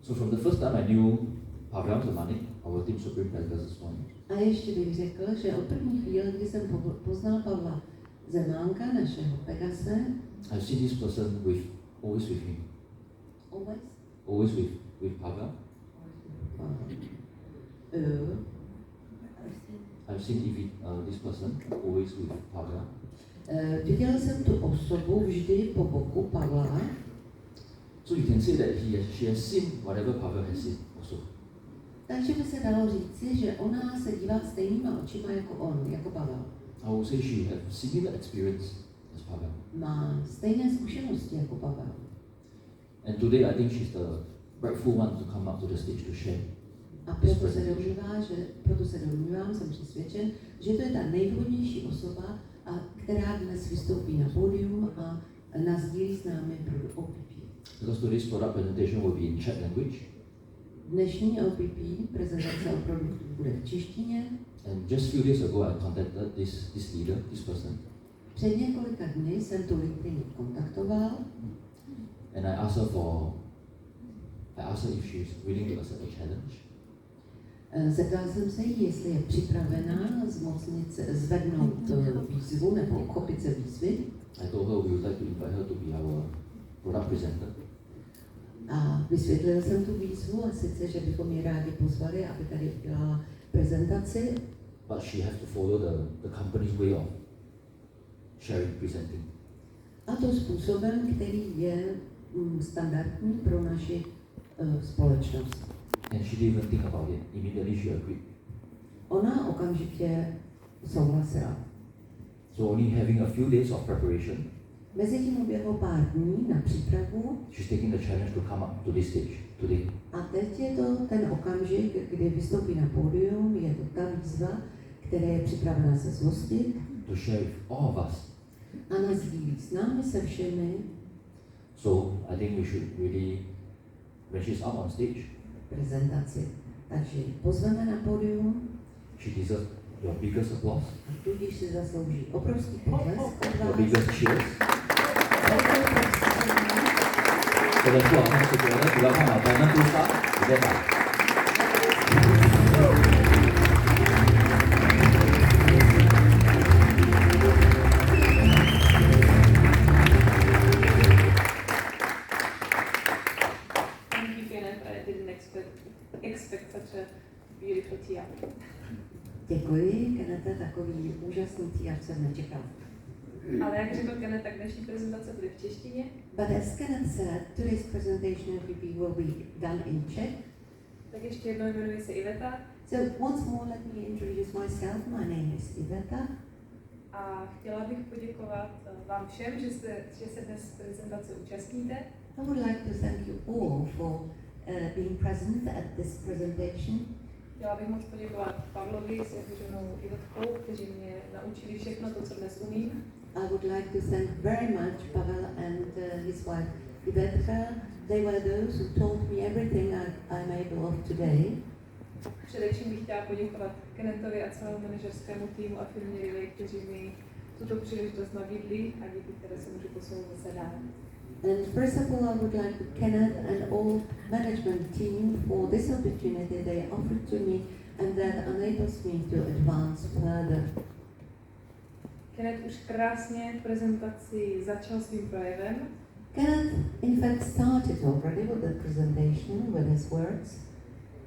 So from the first time I knew Pavel the money, our team Supreme Pegasus one. A ještě bych řekl, že od první chvíle, kdy jsem poznal Pavla Zemánka, našeho Pegase, I've seen this person always with him. Always with Pavel. I've seen this person always with Pavel. Viděl jsem tu osobu vždy po boku Pavla. So you can say that she has seen whatever Pavel has seen also. Takže by se dalo říci, že ona se dívá stejnýma očima jako on, jako Pavel. I would say she has similar experience as Pavel. Má stejné zkušenosti jako Pavel. And today I think she's the rightful one to come up to the stage to share. A proto se domnívám, jsem přesvědčen, že to je ta nejvhodnější osoba, která dnes vystoupí na pódium a nasdílí s námi pro OPP. Because today's product presentation will be in Czech language. Dnešní OPP prezentace o produktu bude v češtině. And just few days ago I contacted this leader, this person. Před několika dny jsem tu lidinu kontaktoval. And I asked her if she's willing to accept a challenge. Zeptal jsem se jí, jestli je připravená zvednout výzvu nebo uchopit se výzvy. I told her we would like to invite her to be our product presenter. A vysvětlil jsem tu výzvu, a sice, že bychom ji rádi pozvali, aby tady udělala prezentaci. But she has to follow the company's way of sharing, presenting. A to způsobem, který je standardní pro naši společnost. And she didn't even think about it. Immediately she agreed. Ona okamžitě souhlasila. So only having a few days of preparation. Mezitím uběhlo pár dní na přípravu. She's taking the challenge to come up to this stage today. A teď je to ten okamžik, kdy vystoupí na pódium, je to ta výzva, která je připravena se zhostit. To share with all of us. A nasdílí s námi se všemi. So I think we should really, when she's up on stage, prezentaci. Takže ji pozveme na pódium. She deserves your biggest applause. A tudíž si zaslouží obrovský potlesk od vás. Your biggest cheers. So let's put our hands together to welcome our diamond two-star, Rebecca. Expect such a beautiful tea. Děkuji, Kenneth, takový úžasný tea jsem nečekal. Ale jak řekl Kenneth, tak dnešní prezentace bude v češtině. But as Kenneth said, today's presentation of OPP will be done in Czech. Tak ještě jednou jmenuji se Iveta. So once more let me introduce myself. My name is Iveta. A chtěla bych poděkovat vám všem, že se dnes prezentace účastníte. I would like to thank you all for being present at this presentation. Chtěla bych moc poděkovat Pavlovi s jeho ženou Ivetkou, kteří mě naučili všechno to, co dnes umím. I would like to thank very much Pavel and his wife Ivetka. They were those who taught me everything I'm able of today. Především bych chtěla poděkovat Kennethovi a celému manažerskému týmu a firmě Riway, kteří mi tuto příležitost nabídli a díky které se můžu posunout zase dál. And first of all, I would like to Kenneth and all management team for this opportunity they offered to me and that enables me to advance further. Kenneth už krásně prezentaci začal svým projevem. Kenneth, in fact, started already with the presentation with his words.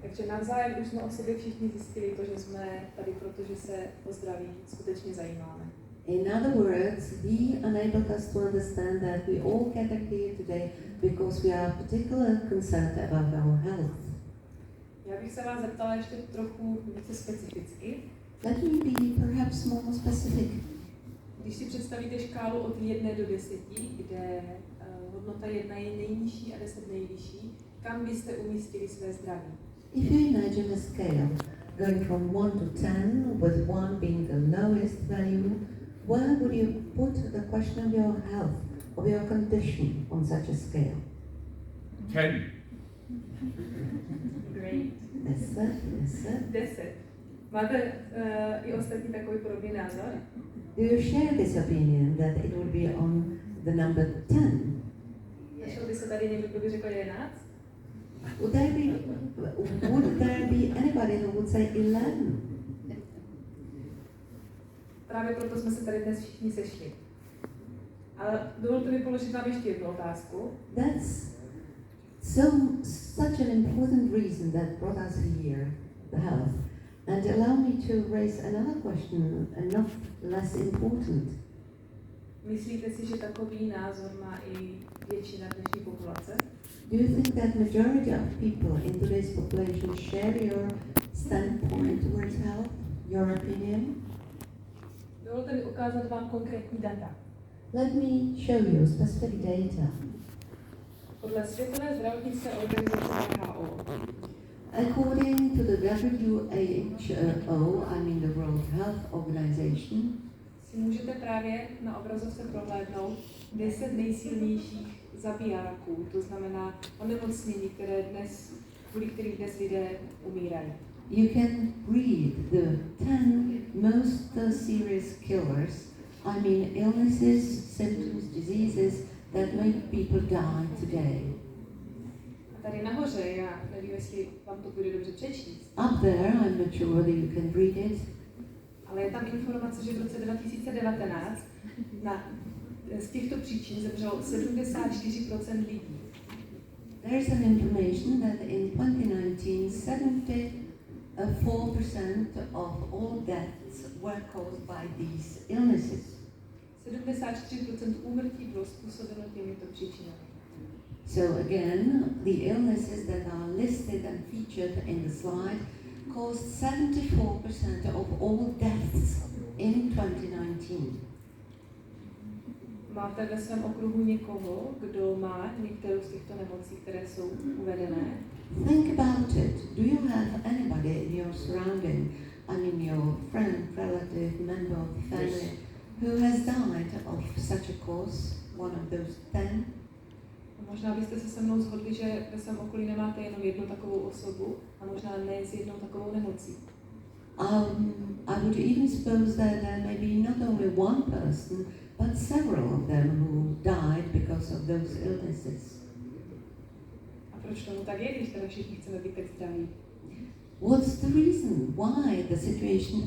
Takže navzájem už jsme o sobě všichni zjistili to, že jsme tady, protože se o zdraví skutečně zajímáme. In other words, he enabled us to understand that we all gather here today because we are particularly concerned about our health. Já bych se vás zeptala ještě trochu více specificky. Let me be perhaps more specific. Když si představíte škálu od 1 do 10, kde hodnota 1 je nejnižší a 10 nejvyšší, kam byste umístili své zdraví? If you imagine a scale going from 1 to 10, with 1 being the lowest value, where would you put the question of your health, of your condition on such a scale? 10. Great. 10. 10. Máte i ostatní takový podobný názor? Do you share this opinion that it would be on the number 10? Našel by se tady někdo, kdo by řekl 11? Would there be anybody who would say 11? Právě proto jsme se tady dnes všichni sešli. Ale dovolte mi položit vám ještě jednu otázku. That's such an important reason that brought us here, the health. And allow me to raise another question, and not less important. Myslíte si, že takový názor má i většina dnešní populace? Do you think that majority of people in today's population share your standpoint towards health, your opinion? Dovolte mi ukázat vám konkrétní data. Let me show you specific data. Podle Světové zdravotnické organizace WHO According to the WHO, I mean the World Health Organization, si můžete právě na obrazovce prohlédnout 10 nejsilnějších zabijáků, to znamená onemocnění, kvůli kterým dnes lidé umírají. you can read the 10 most serious killers, I mean illnesses, symptoms, diseases that make people die today. A tady nahoře, já nevím, jestli vám to bude dobře přečíst, Up there, I'm not sure whether you can read it, ale je tam informace, že v roce 2019 z těchto příčin zemřelo 74% lidí. there's an information that in 2019, 74% of all deaths were caused by these illnesses. 74% úmrtí bylo způsobeno těmito příčinami. So again, the illnesses that are listed and featured in the slide caused 74% of all deaths in 2019. Máte ve svém okruhu někoho, kdo má některou z těchto nemocí, které jsou uvedené? Think about it. Do you have anybody in your surrounding, I mean your friend, relative, member of the family, who has died of such a cause, one of those 10? Možná byste se mnou shodli, že ve svém okolí nemáte jenom jednu takovou osobu a možná ne s jednou takovou nemocí. I would even suppose that there may be not only one person, but several of them who died because of those illnesses. A proč tomu tak je, když teda všichni chceme být tak zdraví? What's the reason why the situation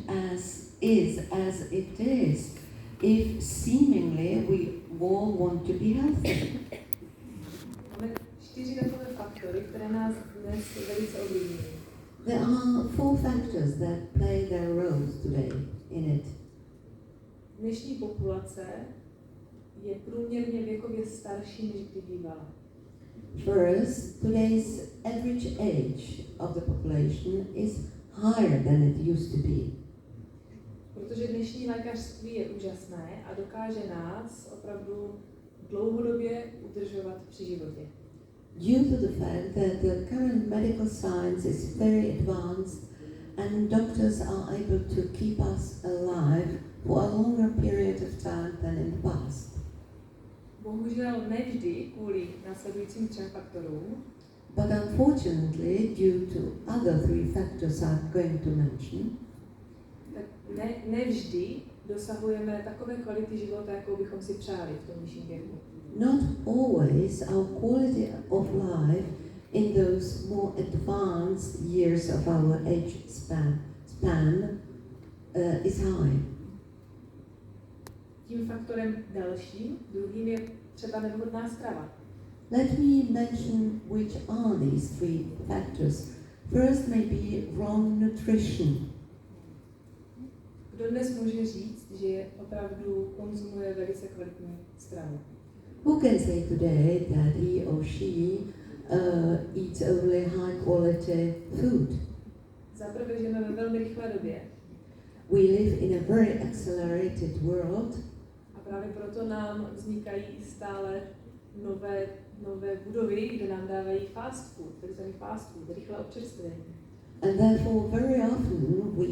is as it is, if seemingly we all want to be healthy? Máme 4 takové faktory, které nás dnes velice ovlivňují. There are 4 factors that play their roles today in it. Dnešní populace je průměrně věkově starší, než kdy bývala. First, today's average age of the population is higher than it used to be. Protože dnešní lékařství je úžasné a dokáže nás opravdu dlouhodobě udržovat při životě. Due to the fact that the current medical science is very advanced and doctors are able to keep us alive for a longer period of time than in the past. Bohužel nevždy kvůli následujícím 3 faktorům, But unfortunately, due to other 3 factors I'm going to mention, tak nevždy dosahujeme takové kvality života, jakou bychom si přáli v tom nižším věku. not always our quality of life in those more advanced years of our age span is high. Tím faktorem dalším, druhým je třeba nevhodná strava. Let me mention which are these 3 factors. First may be wrong nutrition. Kdo dnes může říct, že opravdu konzumuje velice kvalitní stravu? Who can say today that he or she eats only high quality food? Zaprvé žijeme ve velmi rychlé době We live in a very accelerated world, a právě proto nám vznikají stále nové budovy, kde nám dávají fast food, takzvaný fast food, rychlé občerstvení. and therefore very often we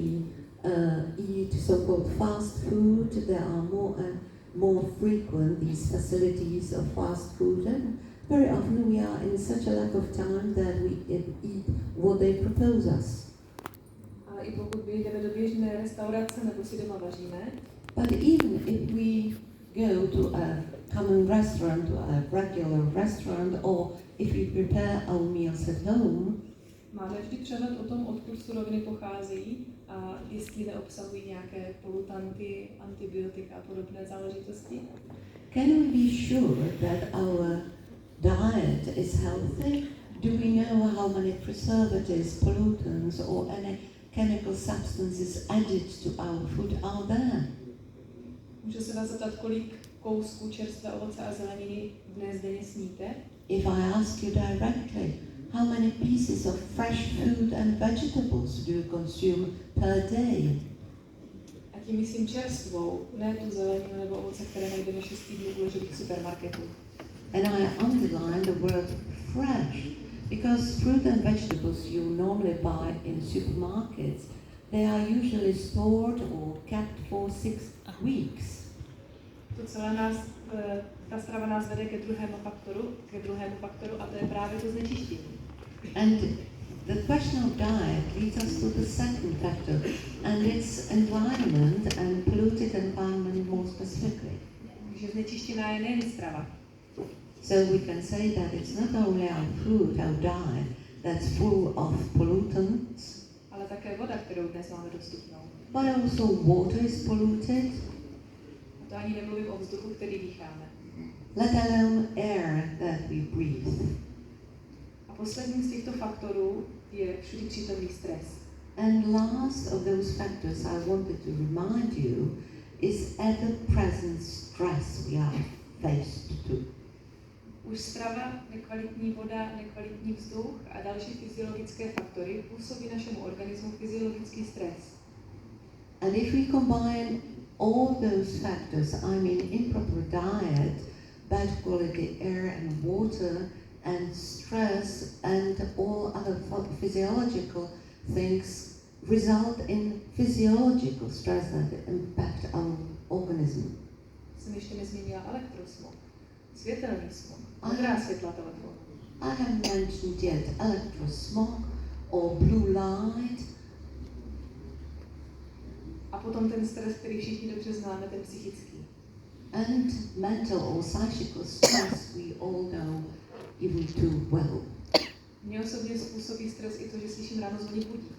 eat so-called fast food. There are more and more frequent these facilities of fast food, and very often we are in such a lack of time that we eat what they propose us. Ale i pokud jdeme do běžné restaurace nebo si doma vaříme, But even if we go to a common restaurant, a regular restaurant, or if we prepare our meals at home, máme vždy přehled o tom, odkud suroviny pocházejí a jestli neobsahují nějaké polutanty, antibiotika a podobné záležitosti. can we be sure that our diet is healthy? Do we know how many preservatives, pollutants, or any chemical substances added to our food are there? Můžu se vás zeptat, kolik kousků čerstvé ovoce a zeleniny dnes denně sníte? If I ask you directly, how many pieces of fresh fruit and vegetables do you consume per day? A tím myslím čerstvou, ne tu zeleninu nebo ovoce, které najdeme 6 týdnů uložených supermarketů. And I underline the word fresh, because fruit and vegetables you normally buy in supermarkets, they are usually stored or kept for 6 weeks. To celé nás, ta strava nás vede ke druhému faktoru a to je právě to znečištění. And the question of diet leads us to the second factor, and it's environment and polluted environment more specifically. Takže znečištěná je nejen strava. So we can say that it's not only our food, our diet, that's full of pollutants, Ale také voda, kterou dnes máme dostupnou. but also water is polluted, A to ani nemluvím o vzduchu, který dýcháme. let alone air that we breathe. A posledním z těchto faktorů je všudy přítomný stres. And last of those factors I wanted to remind you is ever-present stress we are faced to. Už strava, nekvalitní voda, nekvalitní vzduch a další fyziologické faktory působí našemu organismu fyziologický stres. And if we combine all those factors, I mean improper diet, bad quality air and water, and stress, and all other physiological things, result in physiological stress that impact our organism. Jsem ještě nezmínila elektrosmog, světelný smog, modrá světla telefonu. I haven't mentioned yet electrosmog or blue light. A potom ten stres, který všichni dobře známe, ten psychický. And mental or psychical stress we all know even too well. Mně osobně způsobí stres i to, že slyším ráno zvonit budík.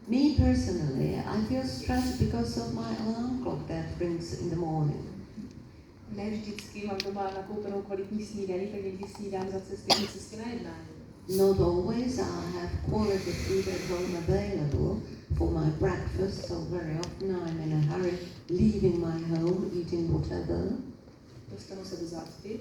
Me personally, I feel stressed because of my alarm clock that rings in the morning. Ne vždycky mám doma nakoupenou kvalitní snídaní, tak někdy snídám za cesty na jednání. Not always I have quality food at home available for my breakfast, so very often I'm in a hurry leaving my home, eating whatever. Dostanu se do zácpy.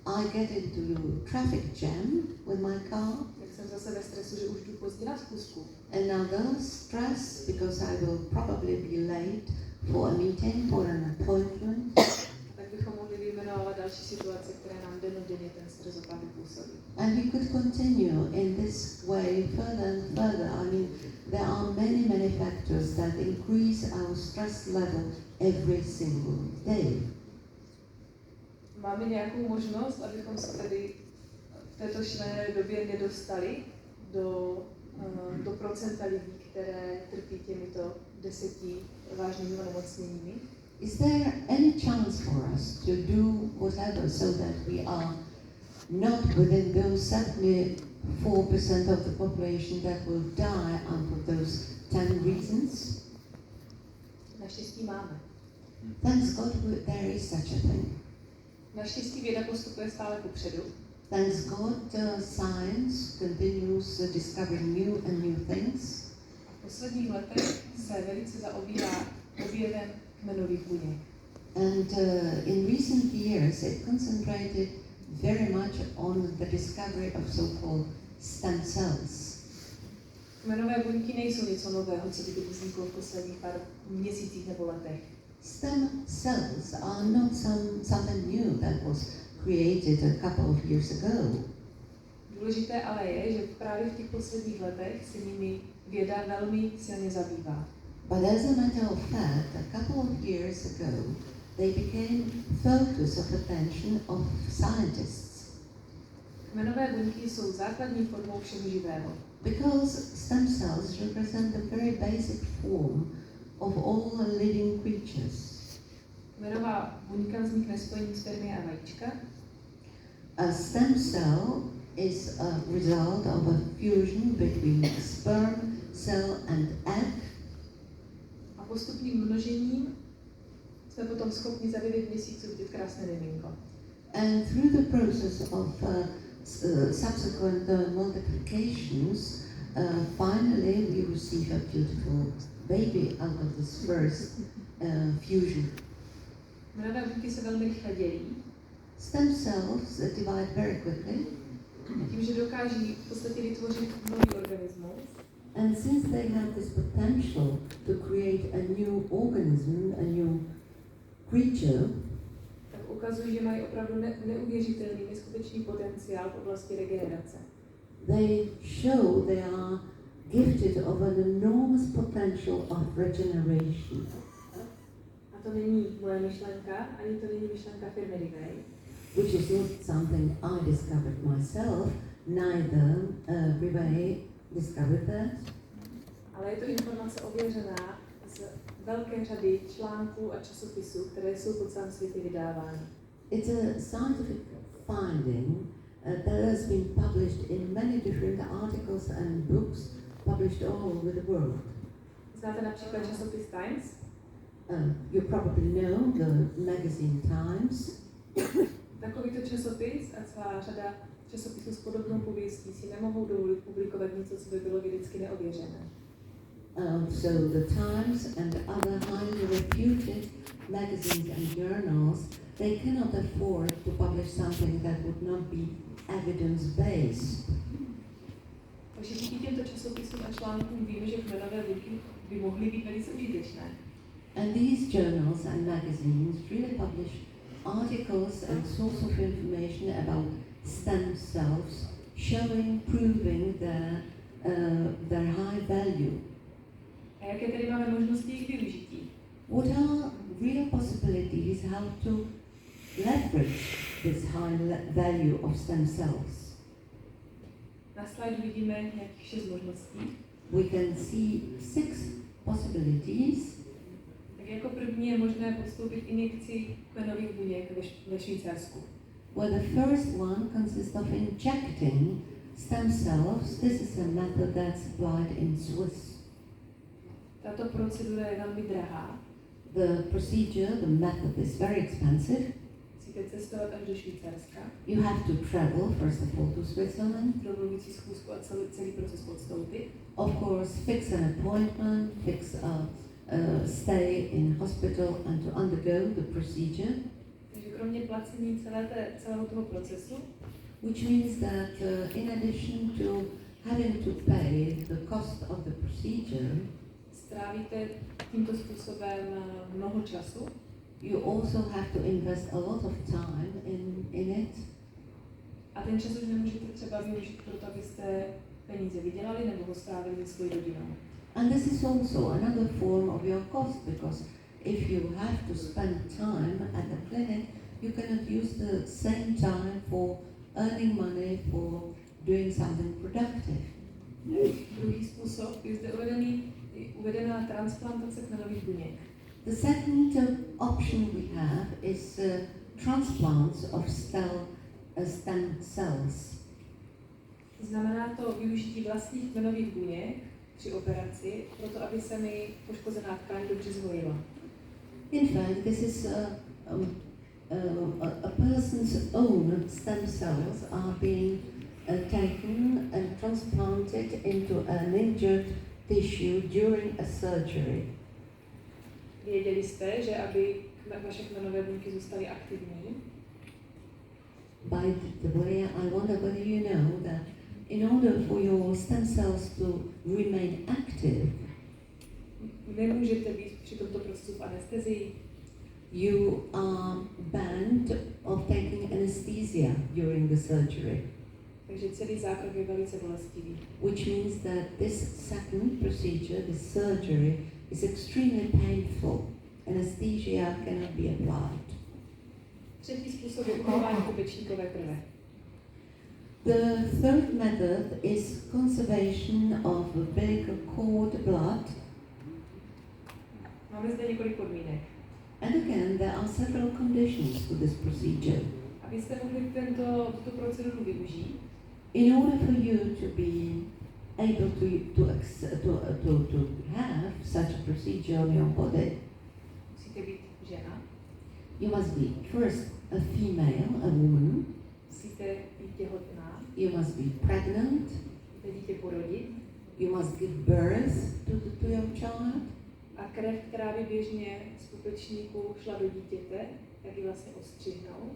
I get into traffic jam with my car. Tak jsem zase ve stresu, že už jdu pozdě na schůzku. Another stress because I will probably be late for a meeting, for an appointment. Tak bychom mohli vyjmenovat další situace, které nám dennodenně ten stres opravdu působí. And we could continue in this way further and further. I mean, there are many factors that increase our stress level every single day. Máme nějakou možnost, abychom se tedy v této šílené době nedostali do procenta lidí, které trpí těmito 10 vážnými onemocněními? Is there any chance for us to do whatever so that we are not within those 74% of the population that will die out of those 10 reasons? Naštěstí máme. Thanks God there is such a thing. Naštěstí věda postupuje stále kupředu. Thanks God science continues discovering new and new things. V posledních letech se velice zaobírá objevem kmenových buněk. And in recent years it concentrated very much on the discovery of so-called stem cells. Kmenové buňky nejsou něco nového, co by vzniklo v posledních pár měsících nebo letech. Stem cells are not something new that was created a couple of years ago. Důležité ale je, že právě v těch posledních letech se nimi věda velmi silně zabývá. But as a matter of fact, a couple of years ago, they became focus of attention of scientists. Kmenové buňky jsou základní formou všeho živého. Because stem cells represent the very basic form of all living creatures. Kmenová buňka vznikne spojením spermie a vajíčka. A stem cell is a result of a fusion between a sperm cell and egg. A postupným množením jsme potom schopni za 9 měsíců vidět krásné miminko. And through the process of subsequent multiplications, finally we receive a beautiful baby out of this first fusion. Kmenové buňky se velmi rychle dělí. Stem cells divide very quickly. Tím, že dokáží v podstatě vytvořit nový organismus. And since they have this potential to create a new organism, a new creature, tak ukazují, že mají opravdu neuvěřitelný, neskutečný potenciál v oblasti regenerace. they show they are gifted of an enormous potential of regeneration. A to není moje myšlenka, ani to není myšlenka firmy Riway. Which is not something I discovered myself, neither Riway discovered that. Ale je to informace ověřená z velké řady článků a časopisů, které jsou po celém světě vydávány. It's a scientific finding that has been published in many different articles and books published all over the world. Znáte například časopis Times? You probably know the magazine Times. Takovýto časopis a celá řada časopisů s podobnou pověstí si nemohou dovolit publikovat něco, co by bylo vědecky neověřené. So the Times and other highly reputed magazines and journals, they cannot afford to publish something that would not be evidence-based. Takže díky těmto časopisům a článkům víme, že kmenové buňky by mohly být velice užitečné. And these journals and magazines really publish articles and source of information about stem cells, showing, proving their high value. A jaké tedy máme možnosti jejich využití? What are real possibilities how to leverage this high value of stem cells? Na slajdu vidíme nějakých 6 možností. We can see 6 possibilities. Tak jako první je možné podstoupit injekci kmenových buněk ve Švýcarsku. Well, the first one consists of injecting stem cells. This is a method that's applied in Swiss. Tato procedura je velmi drahá. The procedure, the method is very expensive. Musíte cestovat až do Švýcarska. You have to travel, first of all, to Switzerland. Domluvit si schůzku a celý proces podstoupit. Of course, fix an appointment, fix a stay in hospital and to undergo the procedure. Takže kromě placení celého toho procesu, which means that in addition to having to pay the cost of the procedure, strávíte tímto způsobem mnoho času. you also have to invest a lot of time in it. A ten čas už nemůžete třeba využít pro to, abyste peníze vydělali nebo ho strávili se svojí rodinou. And this is also another form of your cost, because if you have to spend time at the clinic, you cannot use the same time for earning money, for doing something productive. Druhý způsob je zde uvedená transplantace kmenových buněk. The second option we have is transplants of stem cells. Znamená to využití vlastních kmenových buněk při operaci, proto aby se mi poškozená tkáň dobře zhojila. In fact, this is a person's own stem cells are being taken and transplanted into an injured tissue during a surgery. Věděli jste, že aby vaše kmenové buňky zůstaly aktivní, By the way, I wonder whether you know that in order for your stem cells to remain active, nemůžete být při tomto procesu v anestezii. you are banned of taking anesthesia during the surgery. Takže celý zákrok je velice bolestivý. Which means that this second procedure, this surgery, is extremely painful. Anesthesia cannot be applied. Třetí způsob je uchování pupečníkové krve. The third method is conservation of umbilical cord blood. Máme zde několik podmínek. And again, there are several conditions to this procedure. Abyste mohli tuto proceduru využít, In order for you to be able to have such a procedure on your body, musíte být žena, you must be first a female, a woman. musíte být těhotná, You must be pregnant. musíte dítě porodit You must give birth to your child. a krev, která by běžně z pupečníku šla do dítěte, tak ji vlastně ostřihnou.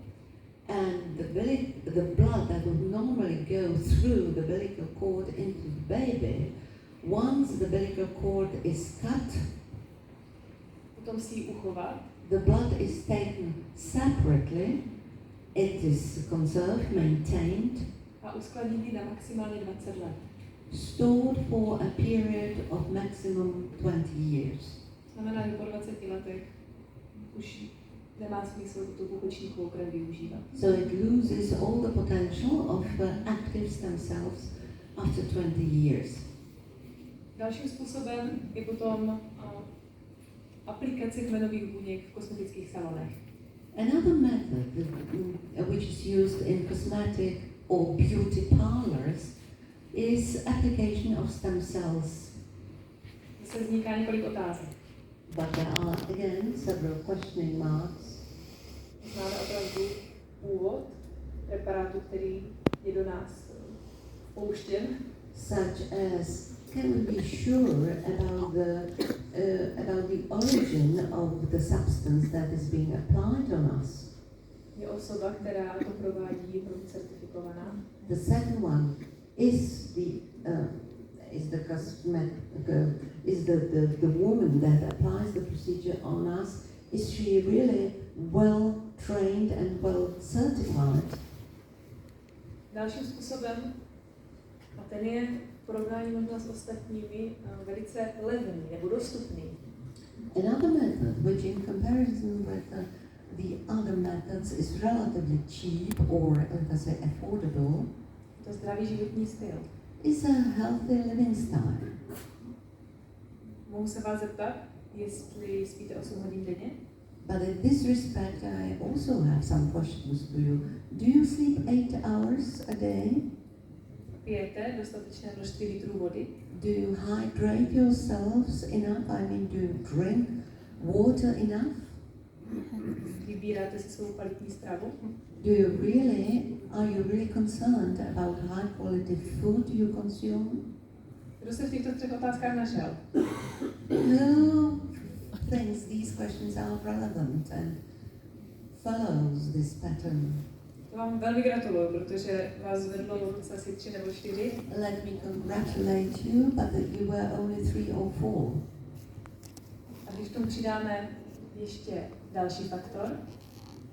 And the blood that would normally go through the umbilical cord into the baby, once the umbilical cord is cut, Potom si ji uchovat, the blood is taken separately, it is conserved, maintained, a uskladnit ji na maximálně 20 let. stored for a period of maximum 20 years. Znamená, že po 20 letech už nemá smysl tu pupečníkovou krev využívat. So it loses all the potential of active stem cells after 20 years. Dalším způsobem je potom aplikace kmenových buněk v kosmetických salonech. Another method which is used in cosmetic or beauty parlors is application of stem cells. Zase vzniká několik otázek. But there are again several questioning marks. Známe opravdu původ preparátu, který je do nás pouštěn. Such as, can we be sure about the origin of the substance that is being applied on us? Je osoba, která to provádí, je certifikovaná. The second one is the woman that applies the procedure on us. Is she really well trained and well certified? Dalším způsobem, a ten je v porovnání možná s ostatními velice levný nebo dostupný. Another method, which in comparison with the other methods is relatively cheap or, let us say, affordable, To zdravý životní styl. is a healthy living style. Mohu se vás zeptat, jestli spíte 8 hodin denně? But in this respect, I also have some questions for you. Do you sleep 8 hours a day? Pijete dostatečné množství litrů vody? Do you hydrate yourselves enough? I mean, do you drink water enough? Vybíráte si svou kvalitní stravu? Are you really concerned about high quality food you consume? Kdo se v těchto 3 otázkách našel? Who thinks these questions are relevant and follows this pattern? To vám velmi gratuluju, protože vás zvedlo v ruce asi 3 nebo 4. Let me congratulate you, but that you were only 3 or 4. A když k tomu přidáme ještě další faktor,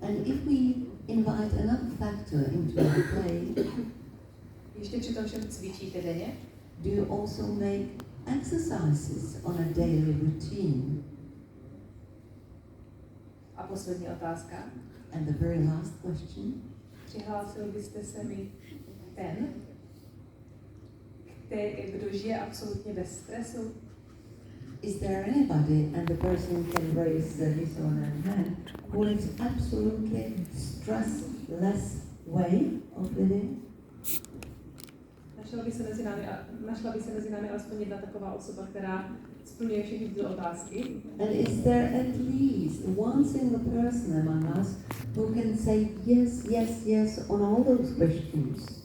And if we invite another factor into the play, ještě při tom všem cvičíte denně, do you also make exercises on a daily routine? a poslední otázka, And the very last question, přihlásil byste se mi ten, kdo žije absolutně bez stresu? is there anybody, and the person can raise his or her hand, who lives absolutely stressless way of living? Našla by se mezi námi alespoň jedna taková osoba, která splňuje všechny tyto otázky. And is there at least one single person among us who can say yes, yes, yes on all those questions?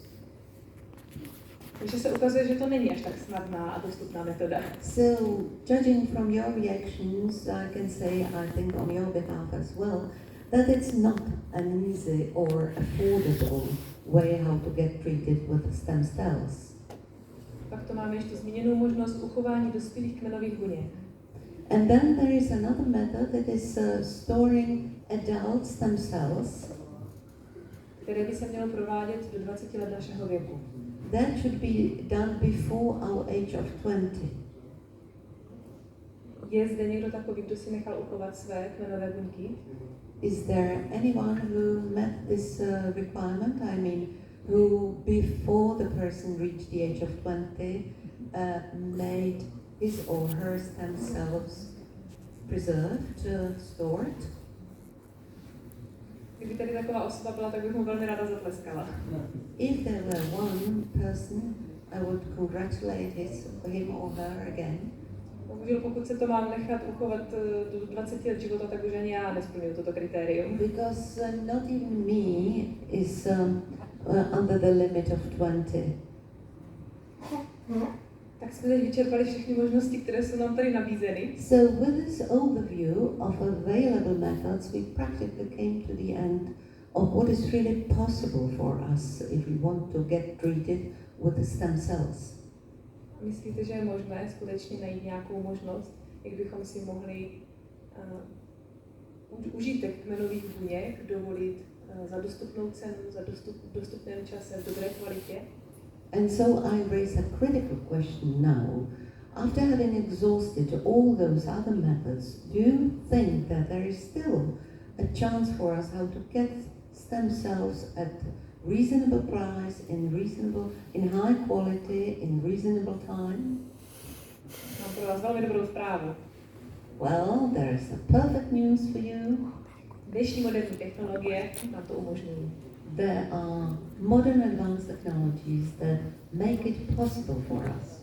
Takže se ukazuje, že to není až tak snadná a dostupná metoda. So, judging from your reactions, I can say, I think on your behalf as well, that it's not an easy or affordable way how to get treated with stem cells. Pak to máme ještě zmíněnou možnost uchování dospělých kmenových buněk. And then there is another method that is storing adult stem cells. Které by se mělo provádět do 20 let našeho věku. That should be done before our age of 20. Je zde někdo takový, kdo si nechal uchovat své kmenové buňky? Is there anyone who met this requirement? I mean, who before the person reached the age of 20 made his or her stem cells preserved, stored. Kdyby tady taková osoba byla, tak bych mu velmi ráda zatleskala. If there were one person, I would congratulate him or her again. Bohužel, pokud se to mám nechat uchovat do 20 let života, tak už ani já nesplňuji toto kritérium. Because not even me is under the limit of 20. Tak jsme teď vyčerpali všechny možnosti, které jsou nám tady nabízeny. So with this overview of available methods, we practically came to the end of what is really possible for us if we want to get treated with the stem cells. Myslíte, že je možné skutečně najít nějakou možnost, jak bychom si mohli užitek kmenových buněk dovolit za dostupnou cenu, za dostupném čase, v dobré kvalitě? And so I raise a critical question now. After having exhausted all those other methods, do you think that there is still a chance for us how to get stem cells at reasonable price, in high quality, in reasonable time? Mám pro vás velmi dobrou zprávu. Well, there is a perfect news for you. Dnešní moderní technologie nám to umožňují. There are modern advanced technologies that make it possible for us.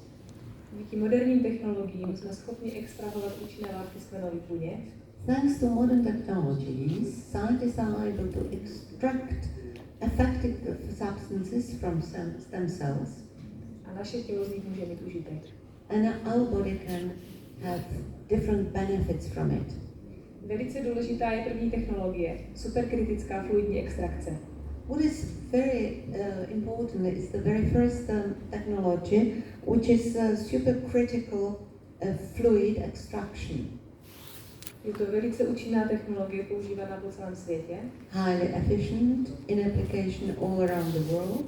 Díky moderním technologiím jsme schopni extrahovat účinné látky z kmenových buněk. Thanks to modern technologies, scientists are able to extract effective substances from stem cells. A naše tělo z nich může mít užitek. And our body can have different benefits from it. Velice důležitá je první technologie, superkritická fluidní extrakce. What is very important is the very first technology, which is supercritical fluid extraction. Je to velice účinná technologie používaná po celém světě. Highly efficient in application all around the world.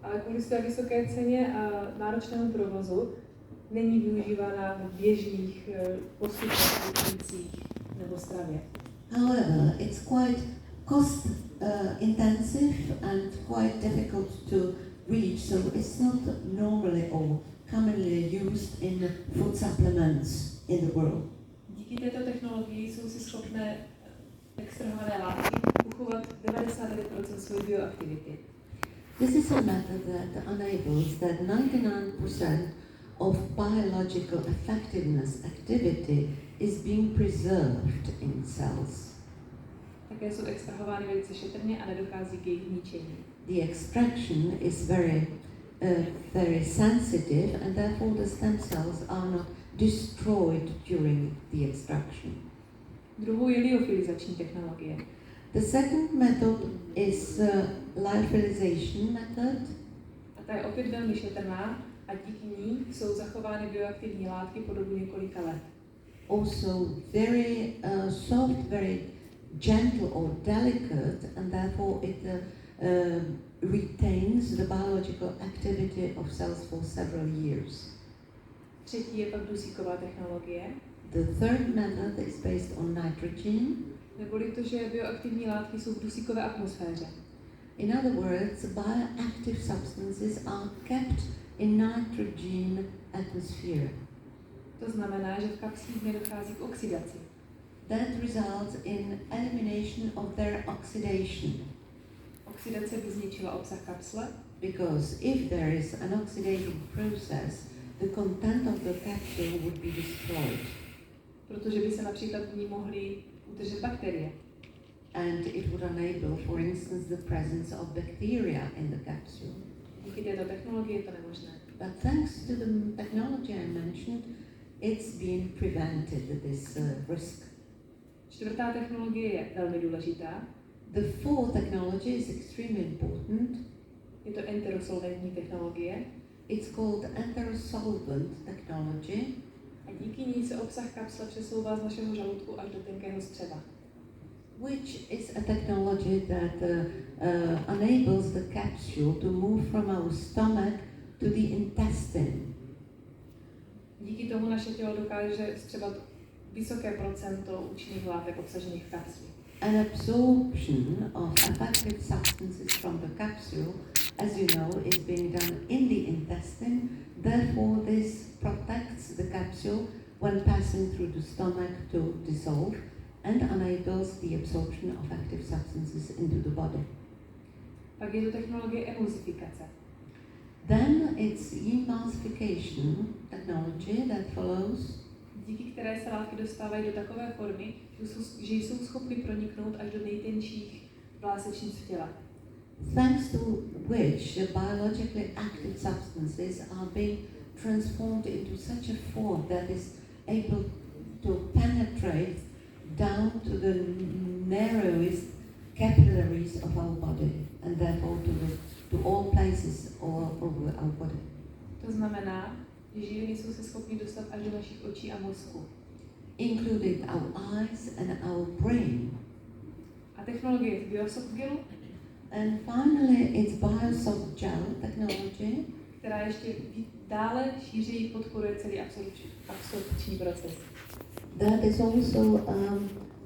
Ale kvůli své vysoké ceně a náročnému provozu není využívána v běžných postupech, učících nebo stravě. However, it's quite cost intensive and quite difficult to reach, so it's not normally or commonly used in food supplements in the world. Díky této technologii jsou si schopné extrahované látky uchovat 99% své bioaktivity. This is a method that enables that 99% of biological effectiveness activity is being preserved in cells. Také jsou extrahovány velice šetrně a nedochází k jejich ničení. The extraction is very sensitive, and therefore the stem cells are not destroyed during the extraction. Druhou je liofilizační technologie. The second method is lyophilization method. A ta je opět velmi šetrná a díky ní jsou zachovány bioaktivní látky po dobu několika let. Also very soft, very gentle or delicate, and therefore it retains the biological activity of cells for several years. Třetí je pak dusíková technologie. The third method is based on nitrogen. Neboli to, že bioaktivní látky jsou v dusíkové atmosféře. In other words, bioactive substances are kept in nitrogen atmosphere. To znamená, že v kapslích nedochází k oxidaci. That results in elimination of their oxidation. Oxidace by zničila obsah kapsle, Because if there is an oxidative process, the content of the capsule would be destroyed. protože by se například v ní mohly udržet bakterie. And it would enable, for instance, the presence of bacteria in the capsule. Díky této technologii je to nemožné. But thanks to the technology I mentioned, it's been prevented, this risk. Čtvrtá technologie je velmi důležitá. The fourth technology is extremely important. Je to enterosolventní technologie. It's called enterosolvent technology. A díky ní se obsah kapsle přesouvá z našeho žaludku až do tenkého střeva. Which is a technology that enables the capsule to move from our stomach to the intestine. Díky tomu naše tělo dokáže střebat vysoké procento účinných látek obsažených v kapsli. An absorption of effective substances from the capsule, as you know, is being done in the intestine. Therefore, this protects the capsule when passing through the stomach to dissolve and enables the absorption of active substances into the body. Pak je to technologie emulsifikace. Then it's emulsification technology that follows, díky které se látky dostávají do takové formy, že jsou schopny proniknout až do nejtenčích vlásečnic v těle. Thanks to which the biologically active substances are being transformed into such a form that is able to penetrate down to the narrowest capillaries of our body and therefore to all places all over our body. To znamená, že živiny jsou se schopny dostat až do našich očí a mozku. Including our eyes and our brain. A technologie biosoft gelu, and finally it's biosoft gel technology, která ještě dále šířeji podporuje celý absorpční proces. That is also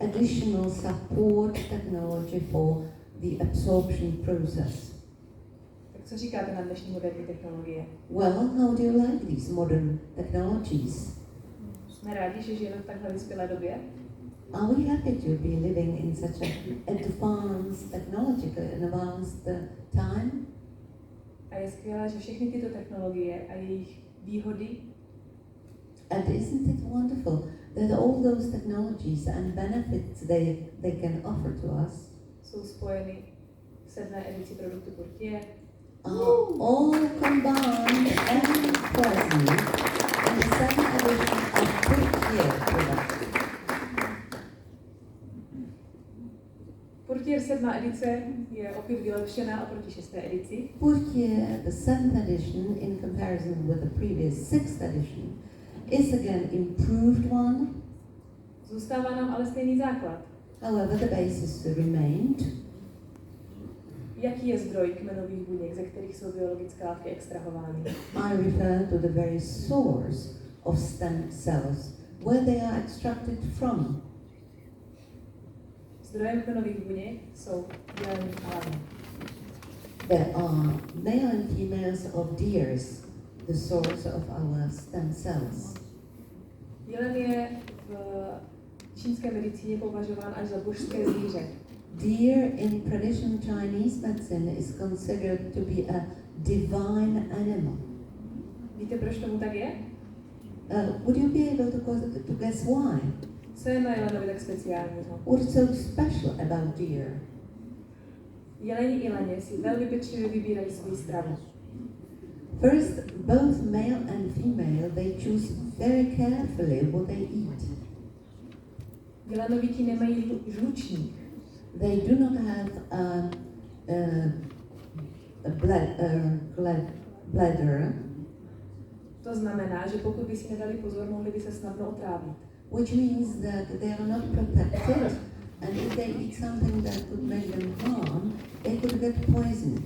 additional support technology for the absorption process. Tak co říkáte na dnešní moderní technologie? Well, how do you like these modern technologies? Jsme rádi, že žijeme v takhle vyspělé době? Are we happy to be living in such an technologically advanced time? A je skvělé, že všechny tyto technologie a jejich výhody and isn't it wonderful that all those technologies and benefits they can offer to us jsou spojeny v 7. edici produktu PURTIER. All combined and present in the 7th edition of PURTIER product. PURTIER 7. edice je opět vylepšená oproti 6. edici. PURTIER, the 7th edition, in comparison with the previous 6th edition, is again improved one. Zůstává nám ale stejný základ. However, the basis remained. Jaký je zdroj kmenových buněk, ze kterých jsou biologické látky extrahovány? I refer to the very source of stem cells, where they are extracted from. Zdrojem kmenových buněk jsou jeleni a lani. There are male and females of deers, the source of our stem cells. Jelen je v čínské medicíně považován až za božské zvíře. Deer in traditional Chinese medicine is considered to be a divine animal. Víte, proč tomu tak je? Would you be able to guess why? Co je na jelenovi tak speciálního? What is so special about deer? Jeleni i laně si velmi pečlivě vybírají svou stravu. First, both male and female, they choose very carefully what they eat. Jelenovíti nemají žlučník. They do not have a bladder. To znamená, že pokud by si nedali pozor, mohli by se snadno otrávit. Which means that they are not protected, and if they eat something that could make them harm, they could get poisoned.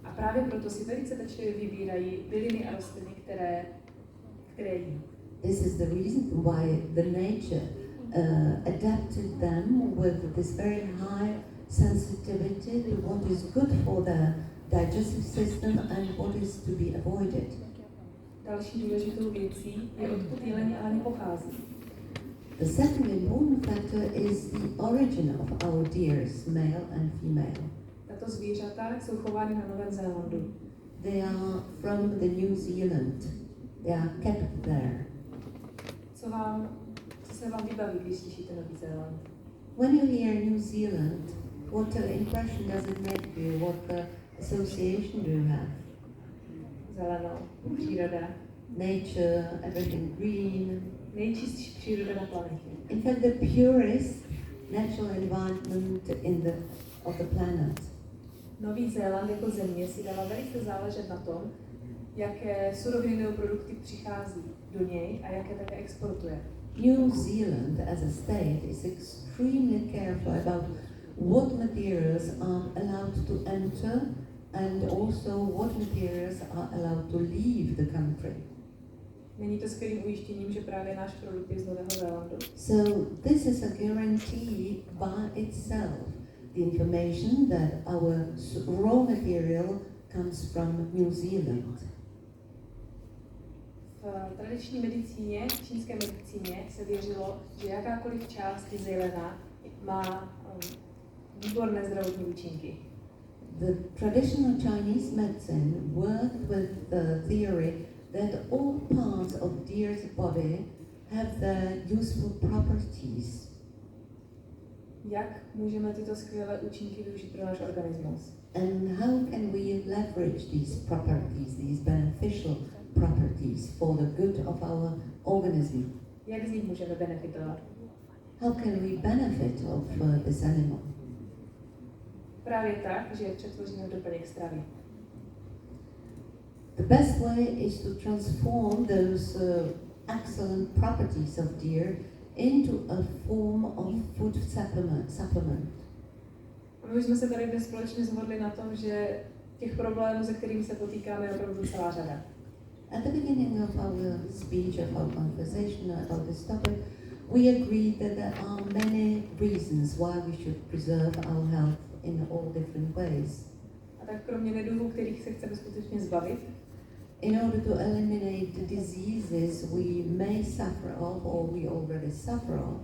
A právě proto si velice pečlivě vybírají byliny a rostliny, které jí. This is the reason why the nature adapted them with this very high sensitivity to what is good for the digestive system and what is to be avoided. Další důležitou věcí je, odkud jeleni a laně pochází. The second important factor is the origin of our deers, male and female. Tato zvířata jsou chovány na Novém Zélandu. They are from the New Zealand. They are kept there. Co se vám vybaví, když slyšíte Nový Zéland? When you hear New Zealand, what impression does it make to you? What association do you have? Zelenou, příroda. Nature, everything green. Nejčistší příroda na planetě. In fact, the purest natural environment of the planet. Nový Zéland jako země si dala velice záležet na tom, jaké surovinové produkty přichází do něj a jaké také exportuje. New Zealand as a state is extremely careful about what materials are allowed to enter and also what materials are allowed to leave the country. Není to skvělým ujištěním, že právě náš produkt je z Nového Zélandu? So this is a guarantee by itself, the information that our raw material comes from New Zealand. V tradiční medicíně, v čínské medicíně se věřilo, že jakákoliv část zelena má výborné zdravotní účinky. The traditional Chinese medicine worked with the theory that all parts of deer's body have their useful properties. Jak můžeme tyto skvělé účinky využít pro náš organismus? And how can we leverage these properties, these beneficial properties for the good of our organism? Jak z nich můžeme benefitovat? How can we benefit of this animal? Právě tak, že je přetvoříme v doplněk stravy. The best way is to transform those excellent properties of deer into a form of food supplement. My už jsme se tady dnes společně shodli na tom, že těch problémů, se kterými se potýkáme, je opravdu celá řada. At the beginning of our speech, of our conversation about this topic, we agreed that there are many reasons why we should preserve our health in all different ways. A tak kromě neduhů, kterých se chceme skutečně zbavit, in order to eliminate the diseases we may suffer of or we already suffer of,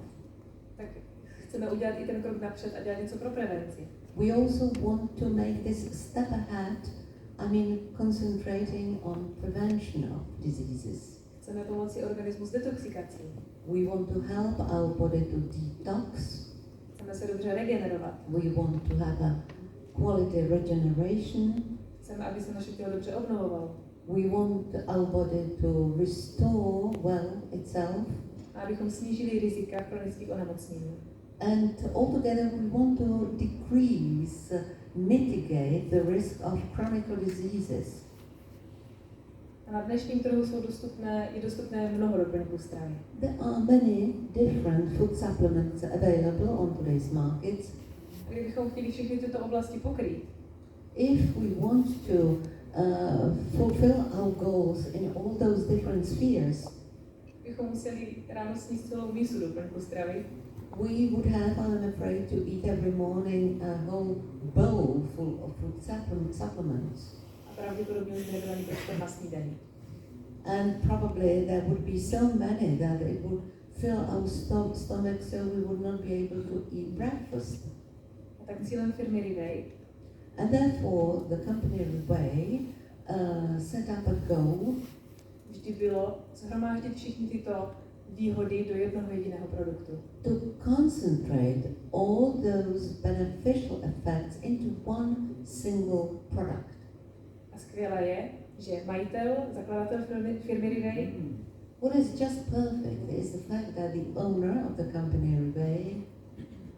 tak chceme udělat i ten krok napřed a dělat něco pro prevenci. we also want to make this step ahead, I mean concentrating on prevention of diseases. Chceme pomoci organismu s detoxikací. We want to help our body to detox. Chceme se dobře regenerovat. We want to have a quality regeneration. Chceme, aby se naše tělo dobře obnovovalo. We want our body to restore well itself. A abychom snížili rizika chronických onemocnění. And altogether we want to decrease, mitigate the risk of chronic diseases. A na dnešním trhu je dostupné mnoho doplňků stravy. There are many different food supplements available on today's markets. A kdybychom chtěli všechny tyto oblasti pokrýt, If we want to fulfill our goals in all those different spheres, bychom museli ráno sníst celou mísu doplňků stravy. we would have, I'm afraid, to eat every morning a whole bowl full of food supplements. A pravděpodobně už nebyla ani prostor na snídaní. And probably there would be so many that it would fill our stomach so we would not be able to eat breakfast. A tak cílem firmy Riway And therefore the company Riway set up a goal vždy bylo shromáždit všechny tyto výhody do jednoho jediného produktu. to concentrate all those beneficial effects into one single product. A skvělé je, že majitel, zakladatel firmy Riway What is just perfect is the fact that the owner of the company Riway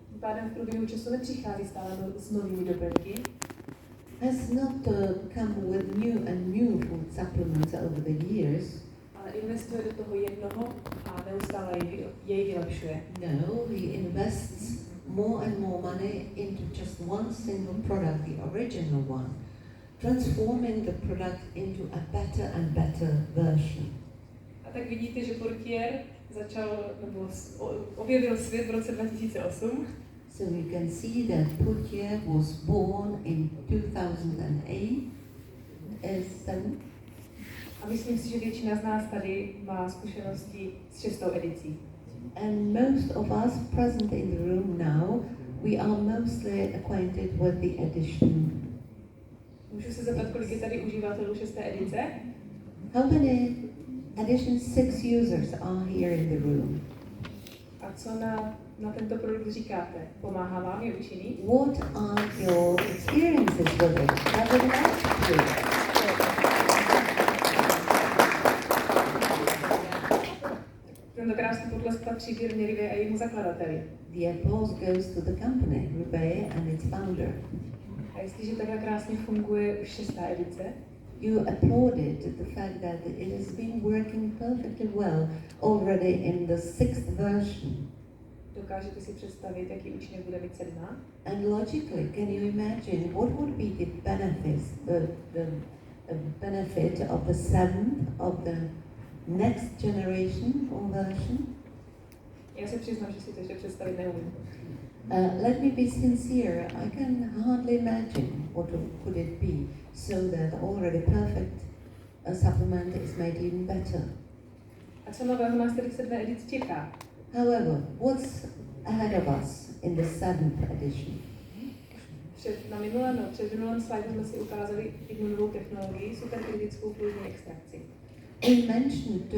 tím pádem v průběhu času nepřichází stále s novými doplňky, has not come with new food supplements over the years. ale investuje do toho jednoho a neustále jej vylepšuje. No, he invests more and more money into just one single product, the original one, transforming the product into a better and better version. A tak vidíte, že PURTIER objevil svět v roce 2008. So you can see that PURTIER was born in 2008. A myslím si, že většina z nás tady má zkušenosti s 6. edicí. And most of us present in the room now, we are mostly acquainted with the edition. Můžu se zeptat, kolik je tady uživatelů 6. edice? How many edition 6 users are here in the room? A co na tento produkt říkáte? Pomáhá vám, je účinný? What are your experiences with it? I would like to. Tento krásný potlesk patří firmě Riway a jejímu zakladateli. The applause goes to the company, Riway, and its founder. A jestliže takhle krásně funguje už 6. edice, You applauded the fact that it has been working perfectly well already in the 6th version. dokážete si představit, jaký účinek bude mít 7. And logically, can you imagine what would be the benefit of the 7th, of the next generation or version? Já se přiznám, že si to ještě představit neumím. Let me be sincere, I can hardly imagine what could it be so that already perfect supplement is made even better. A co nového nás tedy v 7. edici čeká? However, what's ahead of us in the 7th edition? Před minulém slajdu jsme si ukázali jednu novou technologii, superkritickou fluidní extrakci. We mentioned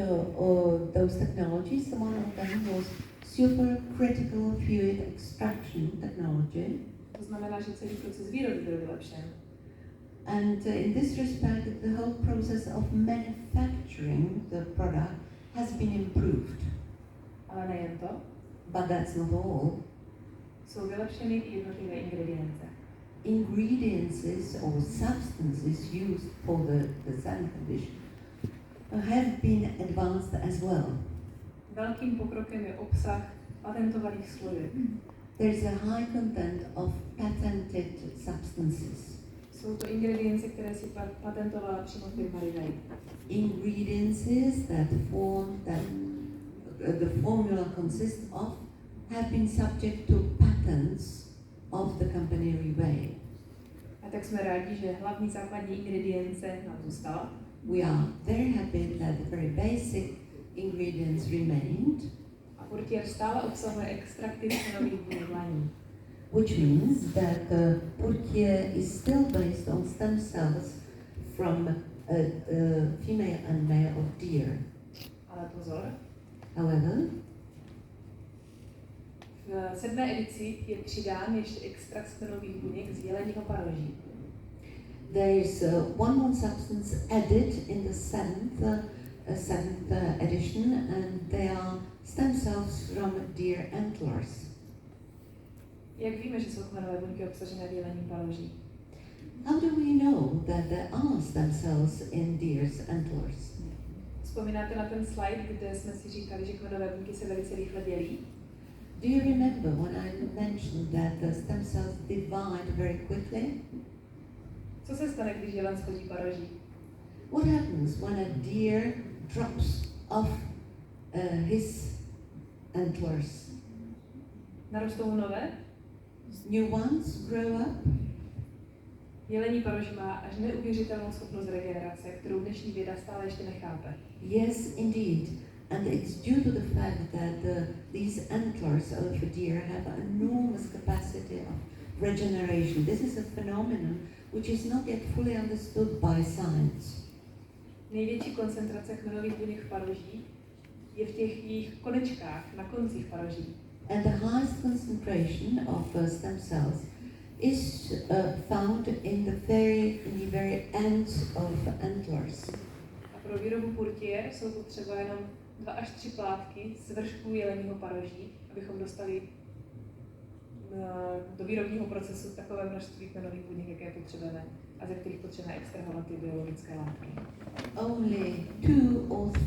those technologies. One of them was supercritical fluid extraction technology. To znamená, že celý proces výroby byl vylepšen. And in this respect, the whole process of manufacturing the product has been improved. Ale nejen to, But that's not all. jsou vylepšeny i jednotlivé ingredience. Ingredients or substances used for the 7th edition have been advanced as well. Velkým pokrokem je obsah patentovaných složek. There is a high content of patented substances. Jsou to ingredience, které si patentovala přímo firma Riway. Ingredients that the formula consists of have been subject to patents of the company Riway. A tak jsme rádi, že hlavní základní ingredience nám zůstala. We are very happy that the very basic ingredients remained, A PURTIER stále obsahuje extrakty kmenových buněk dlaní. which means that PURTIER is still based on stem cells from a female and male of deer. Ale pozor, However, v 7. edici je přidán ještě extrakt z kmenových buněk z jeleního paroží. there is one more substance added in the 7th edition, and they are stem cells from deer antlers. Jak víme, že jsou kmenové buňky obsažené v jelením paroží? How do we know that there are stem cells in deer's antlers? Vzpomínáte na ten slide, kde jsme si říkali, že kmenové buňky se velice rychle dělí? Do you remember when I mentioned that the stem cells divide very quickly? Co se stane, když jelen schodí paroží? What happens when a deer drops off his antlers? Narostou nové? New ones grow up? Jelení parož má až neuvěřitelnou schopnost regenerace, kterou dnešní věda stále ještě nechápe. Yes, indeed. And it's due to the fact that these antlers of a deer have enormous capacity of regeneration. This is a phenomenon which is not yet fully understood by science. Největší koncentrace kmenových buněk v paroží je v těch jejich konečkách, na koncích paroží. And the highest concentration of stem cells is found in the very ends of antlers. A pro výrobu PURTIER jsou potřeba jenom 2 až 3 plátky z vršku jeleního paroží, abychom dostali do výrobního procesu takové množství kmenových buněk, jaké potřebujeme a ze kterých potřebujeme extrahovat ty biologické látky. Only 2 or 3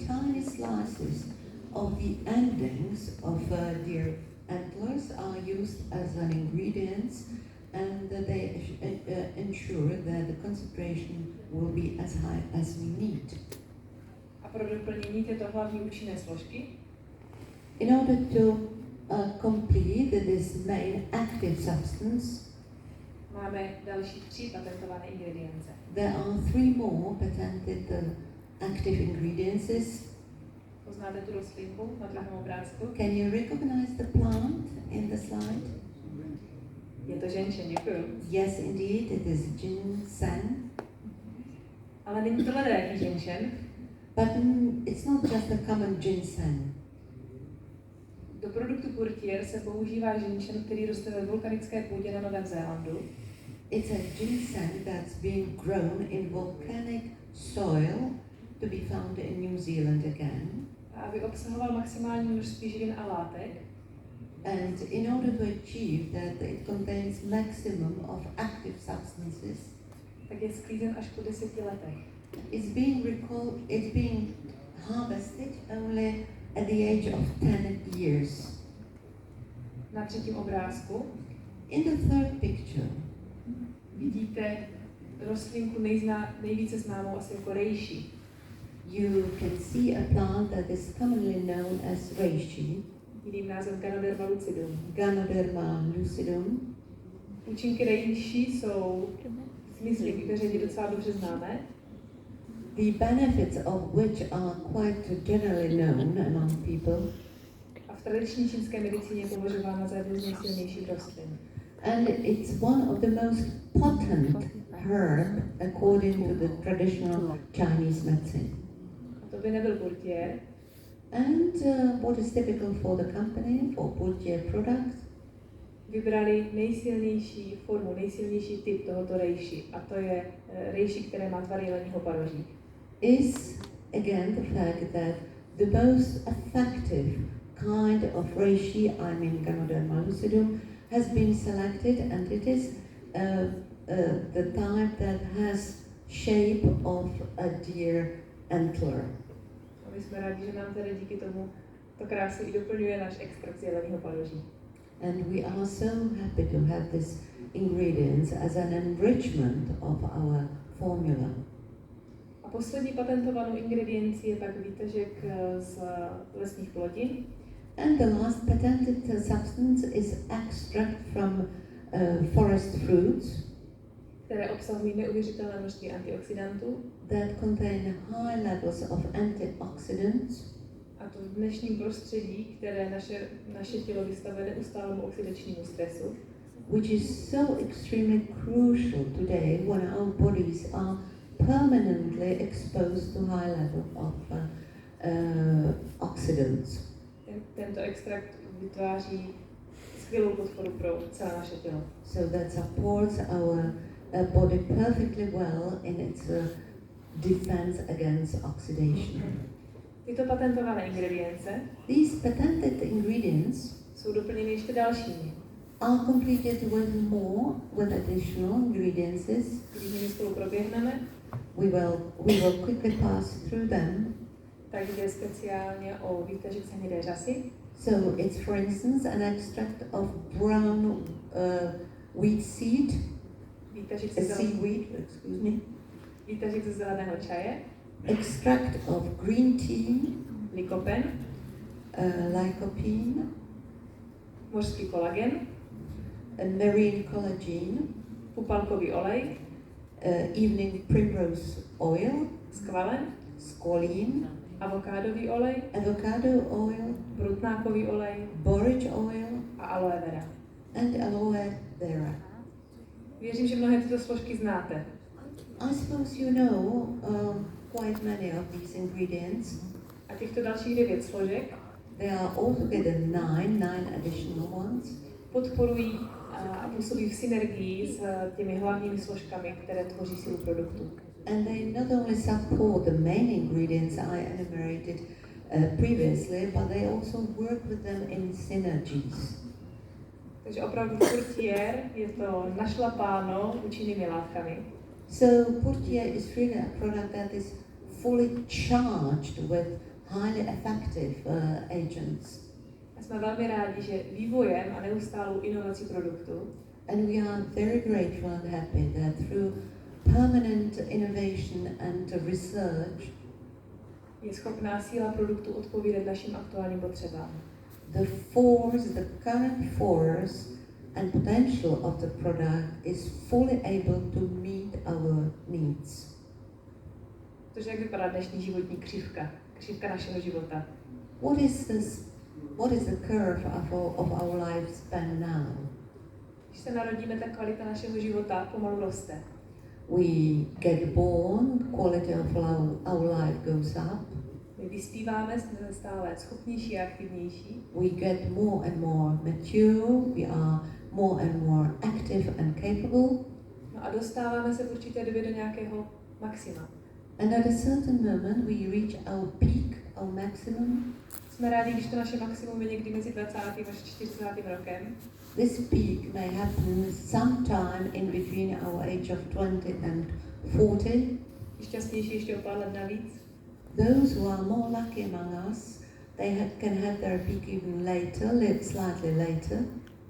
tiny slices of the endings of deer antlers are used as an ingredients, and they ensure that the concentration will be as high as we need. A pro doplnění této hlavní účinné složky In order to complete this main active substance, máme další 3 patentované ingredience. there are 3 more patented active ingredients. Poznáte tu rostlinku na druhém obrázku? Can you recognize the plant in the slide? Je to ženšen, děkuju. Yes, indeed, it is ginseng. Ale není to levý ženšen. But it's not just a common ginseng. Do produktu PURTIER se používá ženšen, který roste ve vulkanické půdě na Novém Zélandu. It's a ginseng that's being grown in volcanic soil to be found in New Zealand again. A aby obsahoval maximální množství živin a látek, And in order to achieve that it contains maximum of active substances, tak je sklízen až po 10 letech. it's being harvested only at the age of 10 years. Na třetím obrázku In the third picture, vidíte rostlinku nejvíce známou asi jako reishi. you can see a plant that is commonly known as reishi, Jiným názvem Ganoderma lucidum. Ganoderma lucidum. Účinky reishi jsou, myslím, veřejně docela dobře známé. the benefits of which are quite generally known among people. A v tradiční čínské medicíně je považována za jednu z nejsilnějších rostlin. And it's one of the most potent herb according to the traditional Chinese medicine. A to by nebyl PURTIER. And what is typical for the company, for PURTIER products? Vybrali nejsilnější formu, nejsilnější typ tohoto reishi, a to je reishi, které má tvar jeleního paroží. Is again the fact that the most effective kind of reishi, I mean Ganoderma lucidum, has been selected, and it is the type that has shape of a deer antler. A my jsme rádi, že nám tady díky tomu to krásně i doplňuje náš extrakt z jeleního paroží. And we are so happy to have this ingredients as an enrichment of our formula. A poslední patentovanou ingrediencí je pak výtažek z lesních plodin. And the last patented substance is extract from forest fruits, které obsahují neuvěřitelné množství antioxidantů. That contain high levels of antioxidants. A to v dnešním prostředí, které naše tělo vystavuje neustálému oxidačnímu stresu. Which is so extremely crucial today when our bodies are permanently exposed to high level of oxidants. Tento extrakt vytváří skvělou podporu pro celé naše tělo. So that supports our body perfectly well in its defense against oxidation. Tyto patentované ingredience These patented ingredients jsou doplněny ještě dalšími. are completed with additional ingredients. Když nimi spolu proběhneme, We will quickly pass through them. tak jde speciálně o výtažek z hnědé řasy. So it's, for instance, an extract of brown wheat seed, Výtažek ze zeleného čaje, extract of green tea, lykopen, lycopene, mořský kolagen, marine collagen, pupalkový olej, evening primrose oil, skvalen, squalene, avokádový olej, avocado oil, brutnákový olej borage oil, a aloe vera. and aloe vera. Věřím, že mnohé tyto složky znáte. I suppose you know quite many of these ingredients. A těchto dalších 9 složek There are altogether nine additional ones. podporují a působí v synergii s těmi hlavními složkami, které tvoří sílu produktu. And they not only support the main ingredients I enumerated previously, but they also work with them in synergies. Takže opravdu PURTIER je to našlapáno účinnými látkami. So PURTIER is really a product that is fully charged with highly effective agents. A jsme velmi rádi, že vývojem a neustálou inovací produktu And we are very grateful and happy that through permanent innovation and research, je schopná síla produktu odpovídat našim aktuálním potřebám. the current force and potential of the product is fully able to meet our needs. Takže jak vypadá dnešní životní křivka našeho života? What is the curve of our lifespan now? Když se narodíme, tak kvalita našeho života pomalu roste. We get born, quality of our life goes up. My vyspíváme, jsme stále schopnější a aktivnější. We get more and more mature, we are more and more active and capable. No a dostáváme se v určité době do nějakého maxima. And at a certain moment we reach our peak, our maximum. Jsme rádi, když to naše maximum je někdy mezi 20. až 40. rokem. This peak may happen sometime in between our age of 20 and 40. Šťastnější ještě o pár let navíc. Those who are more lucky among us, they can have their peak even later, live slightly later.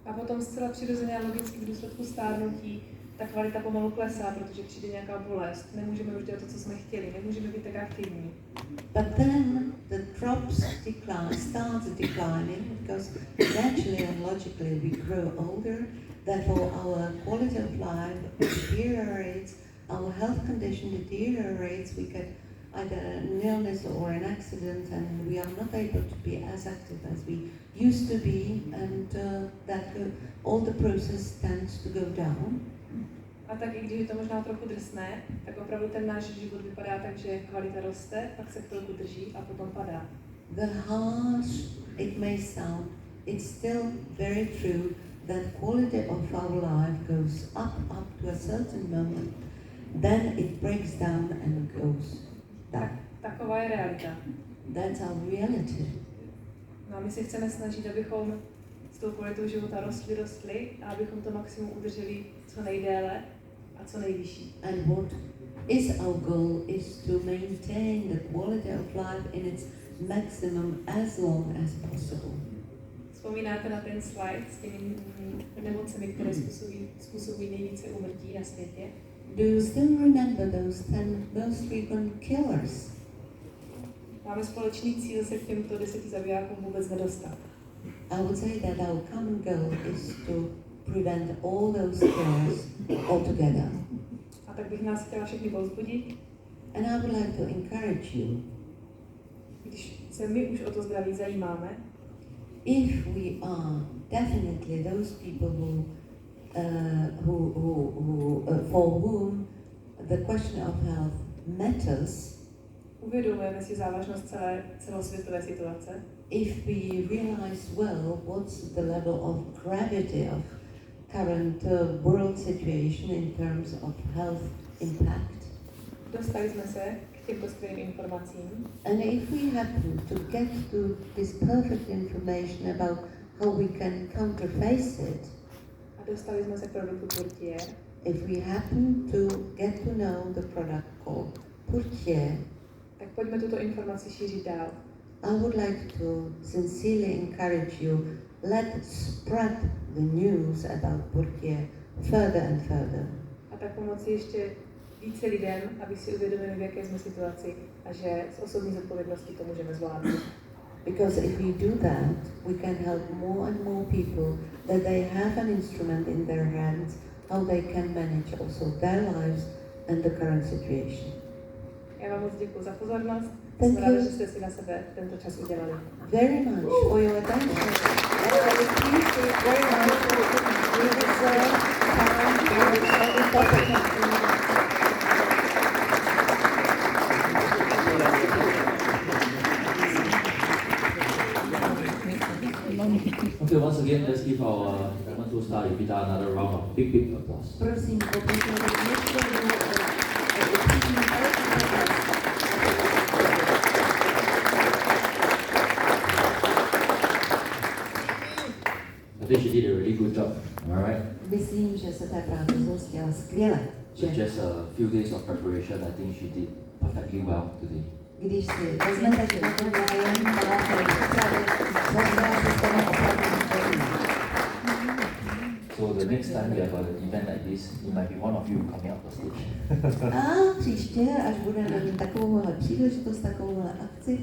A potom zcela přirozeně a logicky v důsledku stárnutí ta kvalita pomalu klesá, protože přijde nějaká bolest. Nemůžeme už dělat to, co jsme chtěli, nemůžeme být tak aktivní. But then the starts declining because naturally and logically we grow older, therefore our quality of life deteriorates, our health condition deteriorates, we get either an illness or an accident, and we are not able to be as active as we used to be, and all the process tends to go down. A tak i když je to možná trochu drsné, tak opravdu ten náš život vypadá tak, že kvalita roste, pak se chvilku drží a potom padá. The harsh it may sound, it's still very true that quality of our life goes up to a certain moment, then it breaks down and goes down. Taková je realita. That's our reality. No a my si chceme snažit, abychom s tou kvalitou života rostli a abychom to maximum udrželi co nejdéle a co nejvyšší. And what is our goal is to maintain the quality of life in its maximum as long as possible. Vzpomínáte na ten slide s těmi nemocemi, které způsobují nejvíce úmrtí na světě? Do you still remember those 10 most frequent killers? Máme společný cíl se k těmto 10 zabijákům vůbec nedostat. I would say that our common goal is to prevent all those killers altogether. A tak bych nás chtěla všechny povzbudit. And I would like to encourage you. Když se my už o to zdraví zajímáme, if we are definitely those people for whom the question of health matters, uvědomujeme si závažnost celosvětové situace, if we realize well what's the level of gravity of current world situation in terms of health impact, dostali jsme se k těmto skvělým informacím, and if we happen to get to this perfect information about how we can counterface it, a dostali jsme se k produktu PURTIER, if we happen to get to know the product called PURTIER, tak pojďme tuto informaci šířit dál. I would like to sincerely encourage you, let's spread the news about PURTIER further and further. A tak pomoci ještě více lidem, aby si uvědomili, v jaké jsme situaci a že z osobní zodpovědnosti to můžeme zvládnout. Because if we do that, we can help more and more people that they have an instrument in their hands, how they can manage also their lives and the current situation. Já vám moc děkuji za pozornost. Thank Jsem ráda, you že jste si na sebe tento čas udělali. very much for your attention. And I appreciate very much for your reserve time for every topic. Okay, once again, let's give our Diamond 2-star Evita another round of big applause. Prosím, poprosím vás ještě jednou I think she did a really good job, am I right? Myslím, že se té práce zhostila skvěle. With just a few days of preparation, I think she did perfectly well today. Když si vezmete, že na tom byla jen práce přípravy, zhostila se z toho opravdu výborně. So the next time we have an event like this, it might be one of you coming up the stage. A příště, až budeme mít takovouhle příležitost, takovouhle akci,